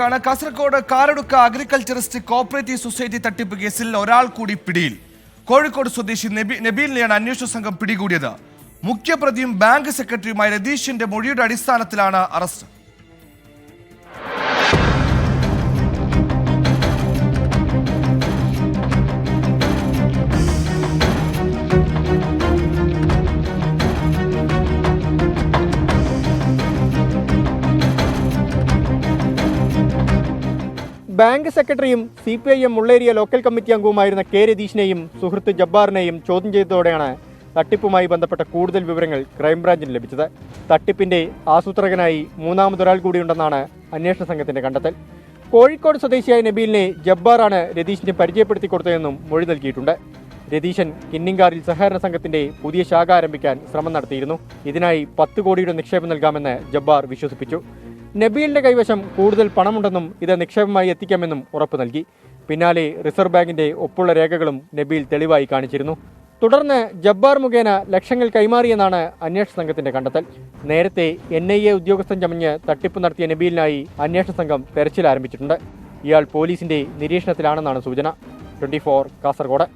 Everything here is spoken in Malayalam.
Kasaragod Karadukka agriculturist cooperative society തട്ടിപ്പ് കേസിൽ ഒരാൾ കൂടി പിടിയിൽ. കോഴിക്കോട് സ്വദേശി നബീലിനെയാണ് അന്വേഷണ സംഘം പിടികൂടിയത്. മുഖ്യപ്രതിയും ബാങ്ക് സെക്രട്ടറിയുമായ രതീഷിന്റെ മൊഴിയുടെ അടിസ്ഥാനത്തിലാണ് അറസ്റ്റ്. ബാങ്ക് സെക്രട്ടറിയും CPIM മുള്ളേരിയ ലോക്കൽ കമ്മിറ്റി അംഗവുമായിരുന്ന കെ രതീഷിനെയും സുഹൃത്ത് ജബ്ബാറിനെയും ചോദ്യം ചെയ്തതോടെയാണ് തട്ടിപ്പുമായി ബന്ധപ്പെട്ട കൂടുതൽ വിവരങ്ങൾ ക്രൈംബ്രാഞ്ചിന് ലഭിച്ചത്. തട്ടിപ്പിന്റെ ആസൂത്രകനായി മൂന്നാമതൊരാൾ കൂടിയുണ്ടെന്നാണ് അന്വേഷണ സംഘത്തിന്റെ കണ്ടെത്തൽ. കോഴിക്കോട് സ്വദേശിയായ നബീലിനെ ജബ്ബാറാണ് രതീഷിന് പരിചയപ്പെടുത്തി കൊടുത്തതെന്നും മൊഴി നൽകിയിട്ടുണ്ട്. രതീശൻ കിന്നിങ്കാറിൽ സഹകരണ സംഘത്തിന്റെ പുതിയ ശാഖ ആരംഭിക്കാൻ ശ്രമം നടത്തിയിരുന്നു. ഇതിനായി 10 കോടിയുടെ നിക്ഷേപം നൽകാമെന്ന് ജബ്ബാർ വിശ്വസിപ്പിച്ചു. നബീലിന്റെ കൈവശം കൂടുതൽ പണമുണ്ടെന്നും ഇത് നിക്ഷേപമായി എത്തിക്കാമെന്നും ഉറപ്പു നൽകി. പിന്നാലെ റിസർവ് ബാങ്കിന്റെ ഒപ്പുള്ള രേഖകളും നബീൽ തെളിവായി കാണിച്ചിരുന്നു. തുടർന്ന് ജബ്ബാർ മുഖേന ലക്ഷങ്ങൾ കൈമാറിയെന്നാണ് അന്വേഷണ സംഘത്തിന്റെ കണ്ടെത്തൽ. നേരത്തെ NIA ഉദ്യോഗസ്ഥൻ ചമഞ്ഞ് തട്ടിപ്പ് നടത്തിയ നബീലിനായി അന്വേഷണ സംഘം തെരച്ചിൽ ആരംഭിച്ചിട്ടുണ്ട്. ഇയാൾ പോലീസിന്റെ നിരീക്ഷണത്തിലാണെന്നാണ് സൂചന. 24 കാസർഗോഡ്.